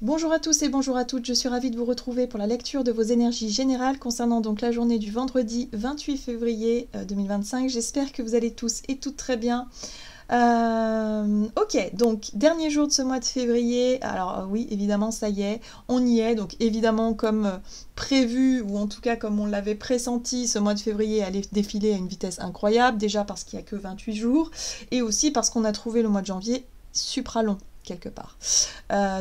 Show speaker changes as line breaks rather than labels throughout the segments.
Bonjour à tous et bonjour à toutes, je suis ravie de vous retrouver pour la lecture de vos énergies générales concernant donc la journée du vendredi 28 février 2025. J'espère que vous allez tous et toutes très bien. Ok, donc dernier jour de ce mois de février. Alors oui, évidemment, ça y est, on y est. Donc évidemment, comme prévu, ou en tout cas comme on l'avait pressenti, ce mois de février allait défiler à une vitesse incroyable. Déjà parce qu'il n'y a que 28 jours, et aussi parce qu'on a trouvé le mois de janvier supra-long quelque part.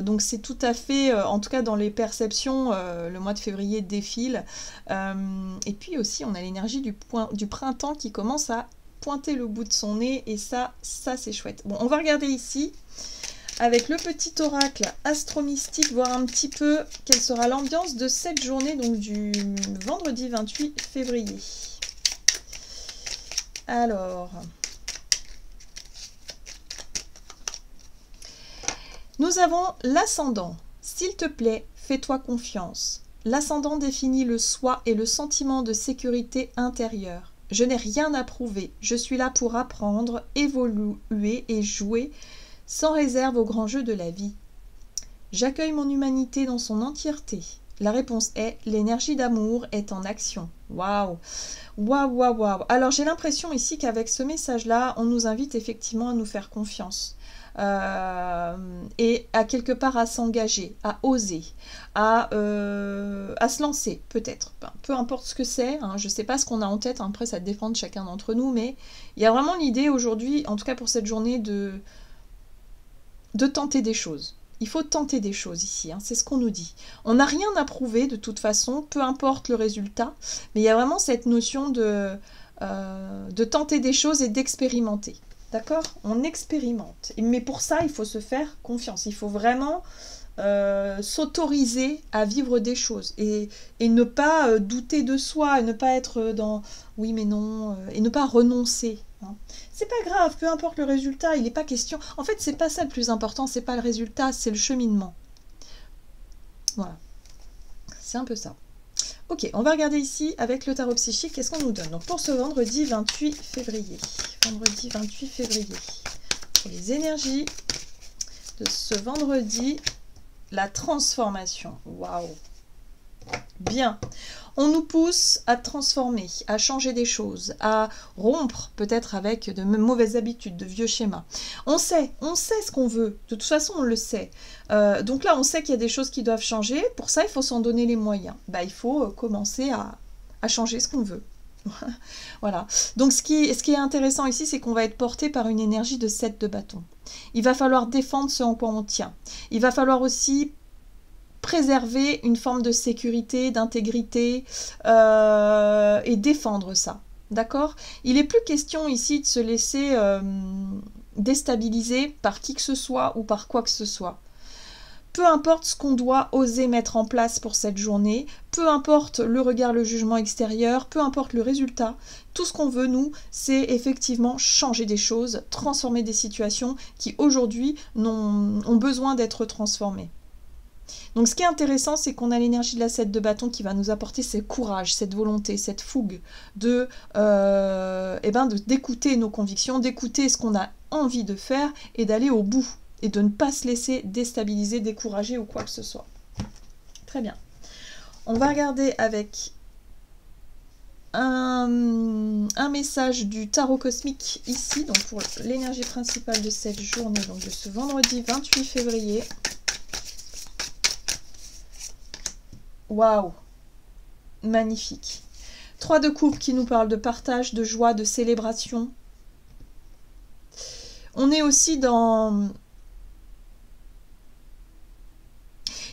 Donc c'est tout à fait, en tout cas dans les perceptions, le mois de février défile. Et puis aussi on a l'énergie du printemps qui commence à pointer le bout de son nez, et ça c'est chouette. Bon, on va regarder ici avec le petit oracle astro-mystique, voir un petit peu quelle sera l'ambiance de cette journée, donc du vendredi 28 février. Alors... nous avons l'ascendant. S'il te plaît, fais-toi confiance. L'ascendant définit le soi et le sentiment de sécurité intérieure. Je n'ai rien à prouver. Je suis là pour apprendre, évoluer et jouer sans réserve au grand jeu de la vie. J'accueille mon humanité dans son entièreté. La réponse est l'énergie d'amour est en action. Waouh, waouh, waouh, waouh. Alors j'ai l'impression ici qu'avec ce message-là, on nous invite effectivement à nous faire confiance. Et à quelque part à s'engager, à oser, à se lancer peut-être, peu importe ce que c'est, hein, je ne sais pas ce qu'on a en tête, hein, après ça dépend de chacun d'entre nous, mais il y a vraiment l'idée aujourd'hui, en tout cas pour cette journée, de tenter des choses. Il faut tenter des choses ici, hein, c'est ce qu'on nous dit. On n'a rien à prouver de toute façon, peu importe le résultat, mais il y a vraiment cette notion de tenter des choses et d'expérimenter. D'accord? On expérimente. Mais pour ça, il faut se faire confiance. Il faut vraiment s'autoriser à vivre des choses. Et ne pas douter de soi, et ne pas être dans oui mais non, et ne pas renoncer. Hein. C'est pas grave, peu importe le résultat, il n'est pas question. En fait, c'est pas ça le plus important, c'est pas le résultat, c'est le cheminement. Voilà. C'est un peu ça. Ok, on va regarder ici avec le tarot psychique, qu'est-ce qu'on nous donne. Donc pour ce vendredi 28 février. Vendredi 28 février. Pour les énergies de ce vendredi, la transformation. Waouh! Bien. On nous pousse à transformer, à changer des choses, à rompre peut-être avec de mauvaises habitudes, de vieux schémas. On sait ce qu'on veut. De toute façon, on le sait. Donc là, on sait qu'il y a des choses qui doivent changer. Pour ça, il faut s'en donner les moyens. Bah, il faut commencer à changer ce qu'on veut. Voilà. Donc ce qui est intéressant ici, c'est qu'on va être porté par une énergie de 7 de bâton. Il va falloir défendre ce en quoi on tient. Il va falloir aussi préserver une forme de sécurité, d'intégrité et défendre ça. D'accord? Il n'est plus question ici de se laisser déstabiliser par qui que ce soit ou par quoi que ce soit. Peu importe ce qu'on doit oser mettre en place pour cette journée, peu importe le regard, le jugement extérieur, peu importe le résultat, tout ce qu'on veut, nous, c'est effectivement changer des choses, transformer des situations qui aujourd'hui ont besoin d'être transformées. Donc ce qui est intéressant, c'est qu'on a l'énergie de la 7 de bâton qui va nous apporter ce courage, cette volonté, cette fougue d'écouter nos convictions, d'écouter ce qu'on a envie de faire et d'aller au bout. Et de ne pas se laisser déstabiliser, décourager ou quoi que ce soit. Très bien. On va regarder avec un message du tarot cosmique ici, donc pour l'énergie principale de cette journée, donc de ce vendredi 28 février. Waouh! Magnifique. 3 de coupe qui nous parle de partage, de joie, de célébration. On est aussi dans...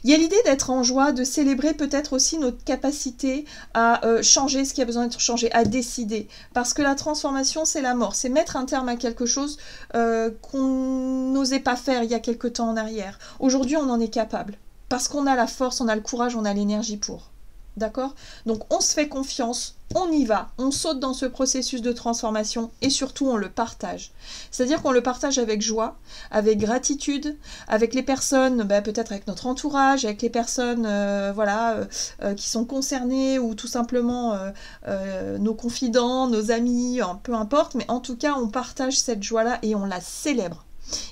Il y a l'idée d'être en joie, de célébrer peut-être aussi notre capacité à changer ce qui a besoin d'être changé, à décider. Parce que la transformation, c'est la mort. C'est mettre un terme à quelque chose qu'on n'osait pas faire il y a quelque temps en arrière. Aujourd'hui, on en est capable. Parce qu'on a la force, on a le courage, on a l'énergie pour. D'accord? Donc on se fait confiance, on y va, on saute dans ce processus de transformation et surtout on le partage. C'est-à-dire qu'on le partage avec joie, avec gratitude, avec les personnes, peut-être avec notre entourage, avec les personnes qui sont concernées ou tout simplement nos confidents, nos amis, peu importe, mais en tout cas on partage cette joie-là et on la célèbre.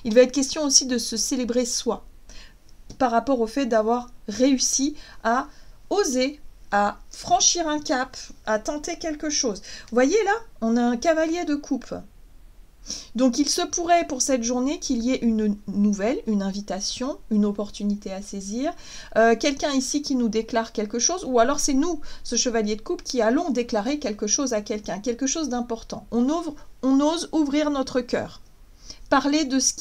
Il va être question aussi de se célébrer soi. par rapport au fait d'avoir réussi à oser, à franchir un cap, à tenter quelque chose. Vous voyez là, on a un cavalier de coupe. Donc il se pourrait pour cette journée qu'il y ait une nouvelle, une invitation, une opportunité à saisir, quelqu'un ici qui nous déclare quelque chose, ou alors c'est nous, ce chevalier de coupe, qui allons déclarer quelque chose à quelqu'un, quelque chose d'important. On ose ouvrir notre cœur, parler de ce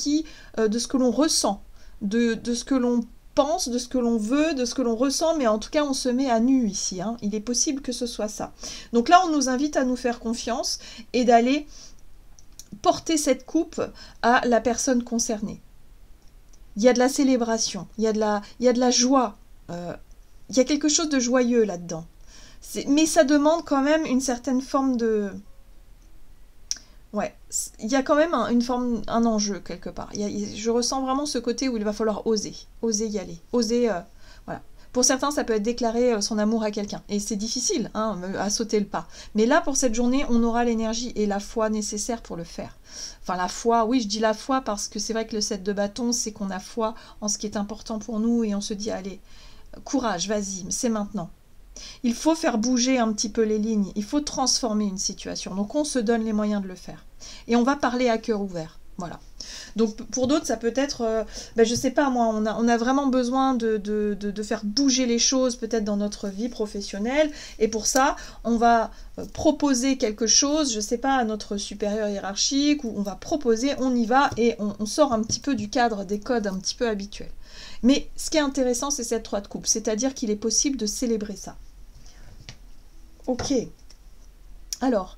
que l'on ressent, de ce que l'on pense, de ce que l'on veut, de ce que l'on ressent, mais en tout cas on se met à nu ici, hein. Il est possible que ce soit ça. Donc là on nous invite à nous faire confiance et d'aller porter cette coupe à la personne concernée. Il y a de la célébration, il y a de la joie, il y a quelque chose de joyeux là-dedans. Mais ça demande quand même une certaine forme de... Ouais, il y a quand même un enjeu quelque part. Je ressens vraiment ce côté où il va falloir oser y aller, oser... voilà. Pour certains, ça peut être déclarer son amour à quelqu'un. Et c'est difficile hein, à sauter le pas. Mais là, pour cette journée, on aura l'énergie et la foi nécessaire pour le faire. Enfin, la foi, oui, je dis la foi parce que c'est vrai que le 7 de bâton, c'est qu'on a foi en ce qui est important pour nous et on se dit, allez, courage, vas-y, c'est maintenant. Il faut faire bouger un petit peu les lignes. Il faut transformer une situation. Donc, on se donne les moyens de le faire. Et on va parler à cœur ouvert. Voilà. Donc pour d'autres, ça peut être, je sais pas moi, on a vraiment besoin de faire bouger les choses peut-être dans notre vie professionnelle. Et pour ça, on va proposer quelque chose, je sais pas, à notre supérieur hiérarchique, ou on va proposer, on y va et on sort un petit peu du cadre des codes un petit peu habituels. Mais ce qui est intéressant, c'est cette 3 de coupe, c'est-à-dire qu'il est possible de célébrer ça. Ok. Alors,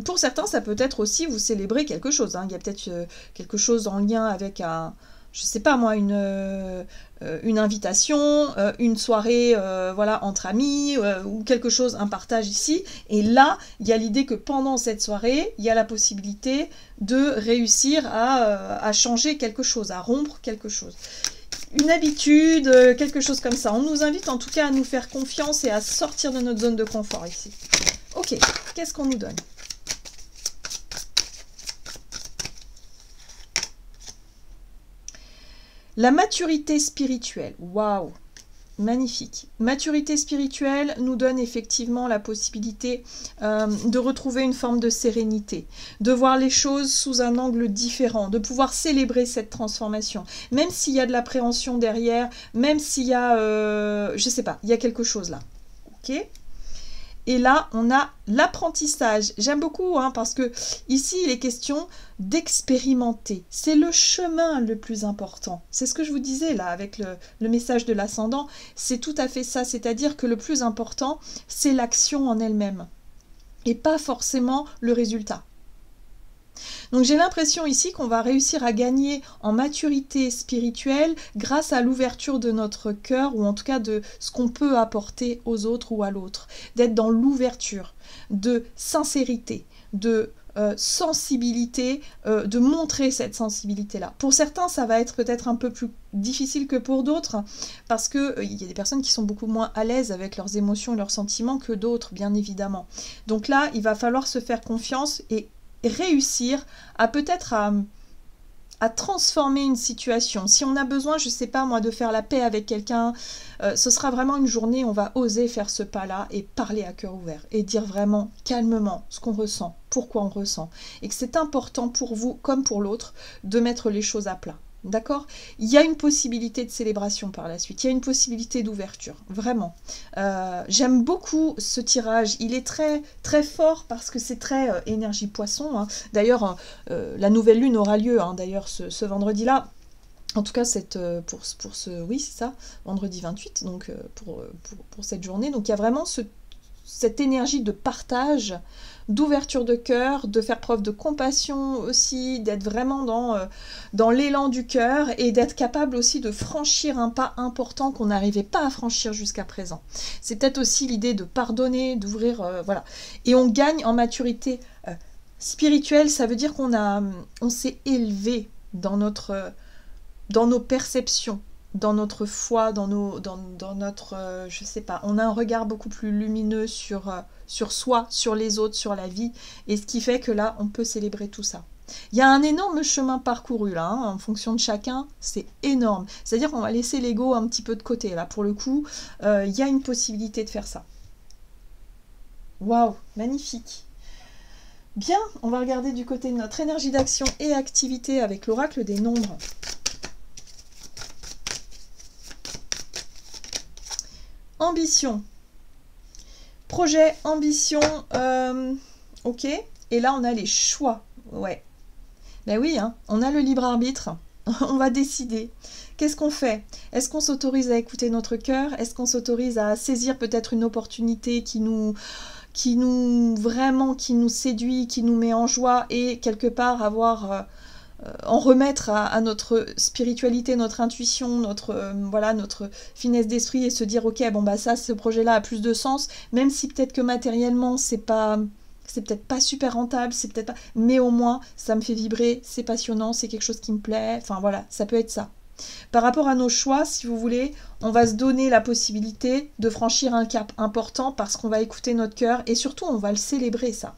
pour certains, ça peut être aussi vous célébrer quelque chose. Hein. Il y a peut-être quelque chose en lien avec je sais pas moi, une invitation, une soirée voilà, entre amis, ou quelque chose, un partage ici. Et là, il y a l'idée que pendant cette soirée, il y a la possibilité de réussir à changer quelque chose, à rompre quelque chose. Une habitude, quelque chose comme ça. On nous invite en tout cas à nous faire confiance et à sortir de notre zone de confort ici. Ok, qu'est-ce qu'on nous donne? La maturité spirituelle. Waouh, magnifique. Maturité spirituelle nous donne effectivement la possibilité de retrouver une forme de sérénité, de voir les choses sous un angle différent, de pouvoir célébrer cette transformation, même s'il y a de l'appréhension derrière, même s'il y a, je sais pas, il y a quelque chose là. Ok ? Et là, on a l'apprentissage. J'aime beaucoup, hein, parce que ici, il est question d'expérimenter. C'est le chemin le plus important. C'est ce que je vous disais là, avec le message de l'ascendant. C'est tout à fait ça. C'est-à-dire que le plus important, c'est l'action en elle-même. Et pas forcément le résultat. Donc j'ai l'impression ici qu'on va réussir à gagner en maturité spirituelle grâce à l'ouverture de notre cœur, ou en tout cas de ce qu'on peut apporter aux autres ou à l'autre. D'être dans l'ouverture, de sincérité, de sensibilité, de montrer cette sensibilité-là. Pour certains, ça va être peut-être un peu plus difficile que pour d'autres, parce qu'il y a des personnes qui sont beaucoup moins à l'aise avec leurs émotions et leurs sentiments que d'autres, bien évidemment. Donc là, il va falloir se faire confiance et réussir à peut-être à transformer une situation. Si on a besoin, je sais pas moi, de faire la paix avec quelqu'un, ce sera vraiment une journée où on va oser faire ce pas-là et parler à cœur ouvert et dire vraiment calmement ce qu'on ressent, pourquoi on ressent, et que c'est important pour vous comme pour l'autre de mettre les choses à plat. D'accord? Il y a une possibilité de célébration par la suite, il y a une possibilité d'ouverture, vraiment. J'aime beaucoup ce tirage, il est très, très fort parce que c'est très énergie poisson. Hein. D'ailleurs, la nouvelle lune aura lieu, hein, d'ailleurs, ce vendredi-là. En tout cas, pour ce, oui, c'est ça, vendredi 28, donc pour cette journée. Donc il y a vraiment cette énergie de partage, d'ouverture de cœur, de faire preuve de compassion aussi, d'être vraiment dans l'élan du cœur et d'être capable aussi de franchir un pas important qu'on n'arrivait pas à franchir jusqu'à présent. C'est peut-être aussi l'idée de pardonner, d'ouvrir, voilà. Et on gagne en maturité spirituelle, ça veut dire on s'est élevé dans nos perceptions, dans notre foi, dans notre, je sais pas, on a un regard beaucoup plus lumineux sur soi, sur les autres, sur la vie, et ce qui fait que là, on peut célébrer tout ça. Il y a un énorme chemin parcouru là, hein, en fonction de chacun, c'est énorme. C'est-à-dire qu'on va laisser l'ego un petit peu de côté. Là, pour le coup, il y a une possibilité de faire ça. Waouh, magnifique. Bien, on va regarder du côté de notre énergie d'action et activité avec l'oracle des nombres. Ambition. Projet, ambition, ok. Et là, on a les choix. Ouais. Ben oui, hein, on a le libre arbitre. On va décider. Qu'est-ce qu'on fait? Est-ce qu'on s'autorise à écouter notre cœur? Est-ce qu'on s'autorise à saisir peut-être une opportunité qui nous séduit, qui nous met en joie et quelque part en remettre à notre spiritualité, notre intuition, notre finesse d'esprit et se dire ok, bon bah ça, ce projet-là a plus de sens, même si peut-être que matériellement c'est peut-être pas super rentable, c'est peut-être pas, mais au moins ça me fait vibrer, c'est passionnant, c'est quelque chose qui me plaît, enfin voilà, ça peut être ça. Par rapport à nos choix, si vous voulez, on va se donner la possibilité de franchir un cap important parce qu'on va écouter notre cœur et surtout on va le célébrer ça.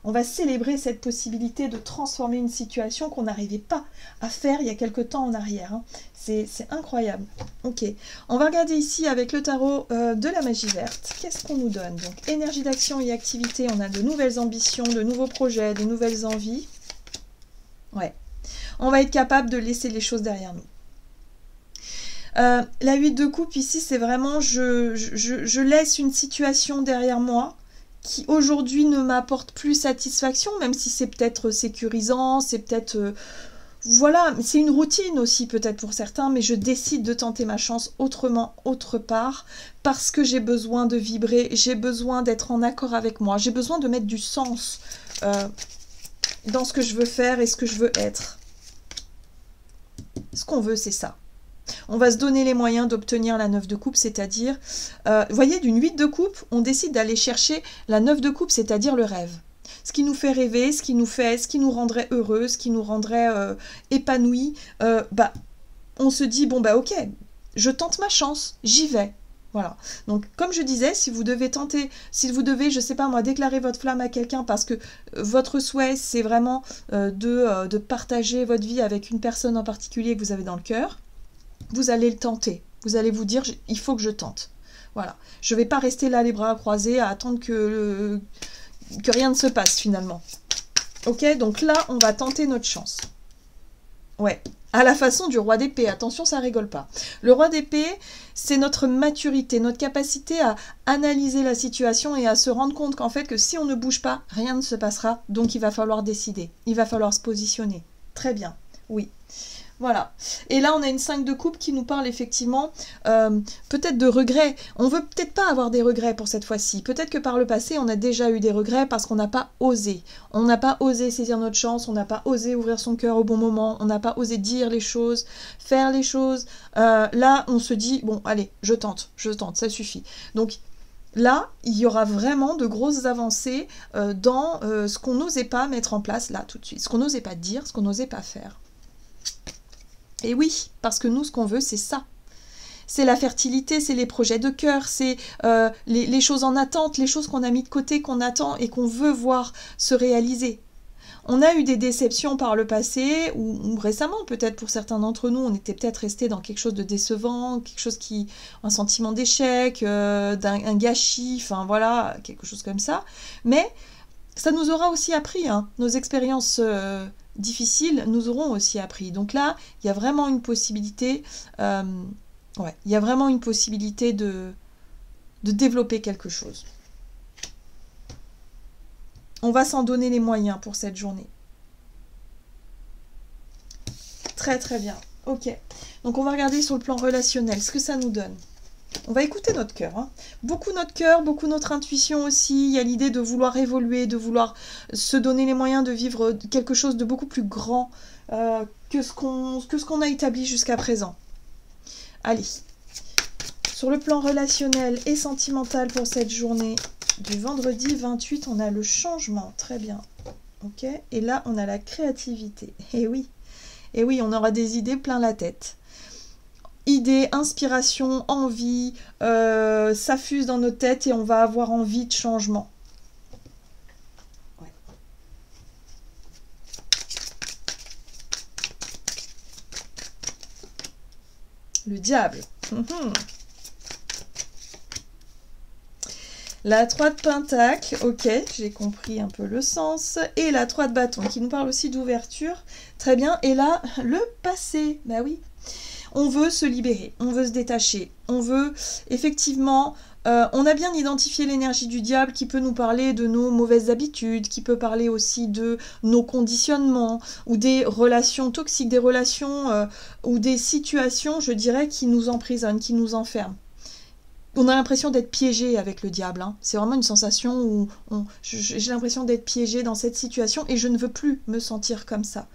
On va célébrer cette possibilité de transformer une situation qu'on n'arrivait pas à faire il y a quelque temps en arrière. Hein. C'est incroyable. Ok, on va regarder ici avec le tarot de la magie verte. Qu'est-ce qu'on nous donne? Donc, énergie d'action et activité, on a de nouvelles ambitions, de nouveaux projets, des nouvelles envies. Ouais, on va être capable de laisser les choses derrière nous. La 8 de coupe ici, c'est vraiment je laisse une situation derrière moi qui aujourd'hui ne m'apporte plus satisfaction, même si c'est peut-être sécurisant, c'est peut-être... voilà, c'est une routine aussi peut-être pour certains, mais je décide de tenter ma chance autrement, autre part, parce que j'ai besoin de vibrer, j'ai besoin d'être en accord avec moi, j'ai besoin de mettre du sens dans ce que je veux faire et ce que je veux être. Ce qu'on veut, c'est ça. On va se donner les moyens d'obtenir la 9 de coupe, c'est-à-dire, vous voyez, d'une 8 de coupe, on décide d'aller chercher la 9 de coupe, c'est-à-dire le rêve. Ce qui nous fait rêver, ce qui nous rendrait heureux, ce qui nous rendrait épanouis, on se dit, bon bah ok, je tente ma chance, j'y vais. Voilà. Donc, comme je disais, si vous devez, je sais pas moi, déclarer votre flamme à quelqu'un parce que votre souhait, c'est vraiment de partager votre vie avec une personne en particulier que vous avez dans le cœur, vous allez le tenter. Vous allez vous dire, il faut que je tente. Voilà. Je ne vais pas rester là les bras croisés à attendre que rien ne se passe finalement. Ok, donc là, on va tenter notre chance. Ouais, à la façon du roi d'épée. Attention, ça rigole pas. Le roi d'épée, c'est notre maturité, notre capacité à analyser la situation et à se rendre compte qu'en fait, que si on ne bouge pas, rien ne se passera. Donc, il va falloir décider. Il va falloir se positionner. Très bien, oui. Voilà. Et là, on a une 5 de coupe qui nous parle effectivement peut-être de regrets. On veut peut-être pas avoir des regrets pour cette fois-ci. Peut-être que par le passé, on a déjà eu des regrets parce qu'on n'a pas osé. On n'a pas osé saisir notre chance, on n'a pas osé ouvrir son cœur au bon moment, on n'a pas osé dire les choses, faire les choses. Là, on se dit, bon, allez, je tente, ça suffit. Donc, là, il y aura vraiment de grosses avancées dans ce qu'on n'osait pas mettre en place là tout de suite. Ce qu'on n'osait pas dire, ce qu'on n'osait pas faire. Et oui, parce que nous, ce qu'on veut, c'est ça. C'est la fertilité, c'est les projets de cœur, c'est les choses en attente, les choses qu'on a mis de côté, qu'on attend et qu'on veut voir se réaliser. On a eu des déceptions par le passé, ou récemment, peut-être pour certains d'entre nous, on était peut-être resté dans quelque chose de décevant, quelque chose un sentiment d'échec, un gâchis, enfin voilà, quelque chose comme ça. Mais ça nous aura aussi appris, hein, nos expériences difficiles nous auront aussi appris. Donc là, il y a vraiment une possibilité, il y a vraiment une possibilité de développer quelque chose. On va s'en donner les moyens pour cette journée. Très très bien. Ok. Donc on va regarder sur le plan relationnel ce que ça nous donne. On va écouter notre cœur. Hein. Beaucoup notre cœur, beaucoup notre intuition aussi. Il y a l'idée de vouloir évoluer, de vouloir se donner les moyens de vivre quelque chose de beaucoup plus grand que ce qu'on a établi jusqu'à présent. Allez. Sur le plan relationnel et sentimental pour cette journée du vendredi 28, on a le changement. Très bien. Ok. Et là, on a la créativité. Et oui, on aura des idées plein la tête. Idées, inspiration, envie, ça fuse dans nos têtes et on va avoir envie de changement. Ouais. Le diable. La 3 de pentacle, ok, j'ai compris un peu le sens. Et la 3 de bâton, qui nous parle aussi d'ouverture. Très bien. Et là, le passé. Bah oui. On veut se libérer, on veut se détacher. On veut, effectivement, on a bien identifié l'énergie du diable qui peut nous parler de nos mauvaises habitudes, qui peut parler aussi de nos conditionnements, ou des relations toxiques, des relations ou des situations, je dirais, qui nous emprisonnent, qui nous enferment. On a l'impression d'être piégé avec le diable. Hein. C'est vraiment une sensation où j'ai l'impression d'être piégé dans cette situation et je ne veux plus me sentir comme ça.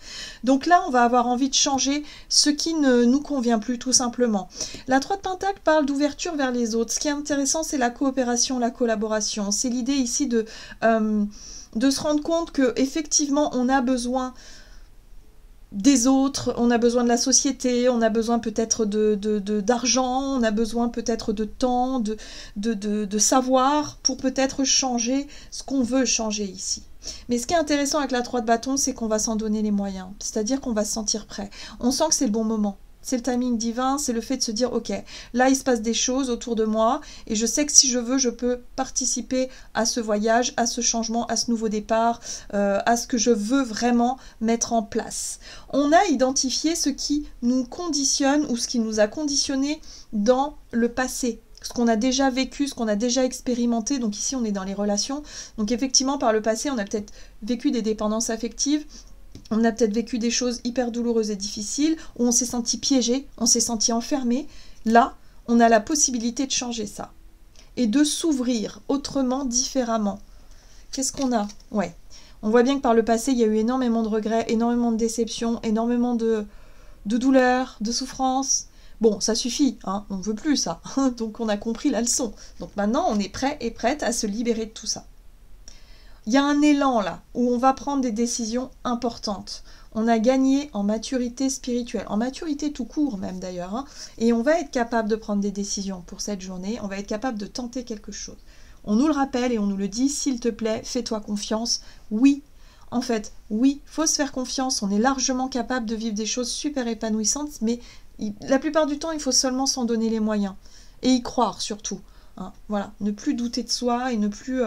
Donc là, on va avoir envie de changer ce qui ne nous convient plus, tout simplement. La 3 de Pentacle parle d'ouverture vers les autres. Ce qui est intéressant, c'est la coopération, la collaboration. C'est l'idée ici de se rendre compte qu'effectivement, on a besoin des autres, on a besoin de la société, on a besoin peut-être d'argent, on a besoin peut-être de temps, de savoir pour peut-être changer ce qu'on veut changer ici. Mais ce qui est intéressant avec la 3 de bâton, c'est qu'on va s'en donner les moyens, c'est-à-dire qu'on va se sentir prêt. On sent que c'est le bon moment. C'est le timing divin, c'est le fait de se dire, ok, là il se passe des choses autour de moi et je sais que si je veux, je peux participer à ce voyage, à ce changement, à ce nouveau départ, à ce que je veux vraiment mettre en place. On a identifié ce qui nous conditionne ou ce qui nous a conditionné dans le passé. Ce qu'on a déjà vécu, ce qu'on a déjà expérimenté. Donc ici, on est dans les relations. Donc effectivement, par le passé, on a peut-être vécu des dépendances affectives. On a peut-être vécu des choses hyper douloureuses et difficiles, où on s'est senti piégé, on s'est senti enfermé. Là, on a la possibilité de changer ça. Et de s'ouvrir autrement, différemment. Qu'est-ce qu'on a? Ouais. On voit bien que par le passé, il y a eu énormément de regrets, énormément de déceptions, énormément de douleurs, de souffrances. Bon, ça suffit, hein, on ne veut plus ça. Donc on a compris la leçon. Donc maintenant, on est prêt et prête à se libérer de tout ça. Il y a un élan là, où on va prendre des décisions importantes. On a gagné en maturité spirituelle, en maturité tout court même d'ailleurs, hein, et on va être capable de prendre des décisions pour cette journée, on va être capable de tenter quelque chose. On nous le rappelle et on nous le dit, s'il te plaît, fais-toi confiance. Oui, en fait, oui, il faut se faire confiance, on est largement capable de vivre des choses super épanouissantes, mais la plupart du temps, il faut seulement s'en donner les moyens, et y croire surtout. Hein, voilà, ne plus douter de soi et ne plus...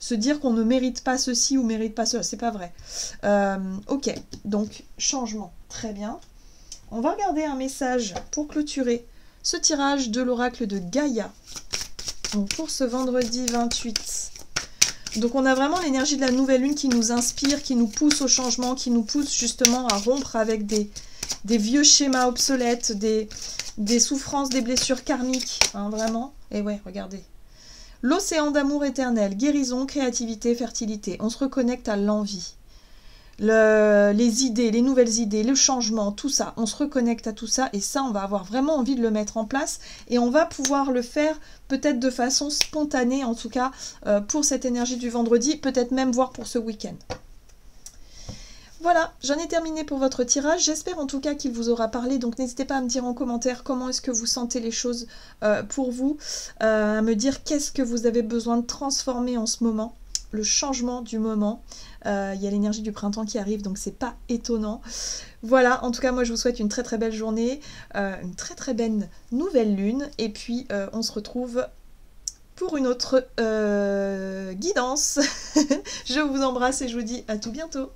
se dire qu'on ne mérite pas ceci ou mérite pas cela, c'est pas vrai. Ok, donc changement, très bien. On va regarder un message pour clôturer ce tirage de l'oracle de Gaïa. Donc pour ce vendredi 28. Donc on a vraiment l'énergie de la nouvelle lune qui nous inspire, qui nous pousse au changement, qui nous pousse justement à rompre avec des vieux schémas obsolètes, des souffrances, des blessures karmiques, hein, vraiment. Et ouais, regardez. L'océan d'amour éternel, guérison, créativité, fertilité. On se reconnecte à l'envie. Les idées, les nouvelles idées, le changement, tout ça. On se reconnecte à tout ça et ça, on va avoir vraiment envie de le mettre en place et on va pouvoir le faire peut-être de façon spontanée, en tout cas pour cette énergie du vendredi, peut-être même voire pour ce week-end. Voilà, j'en ai terminé pour votre tirage. J'espère en tout cas qu'il vous aura parlé. Donc n'hésitez pas à me dire en commentaire comment est-ce que vous sentez les choses pour vous. À me dire qu'est-ce que vous avez besoin de transformer en ce moment. Le changement du moment. Il y a l'énergie du printemps qui arrive, donc c'est pas étonnant. Voilà, en tout cas moi je vous souhaite une très très belle journée. Une très très belle nouvelle lune. Et puis on se retrouve pour une autre guidance. Je vous embrasse et je vous dis à tout bientôt.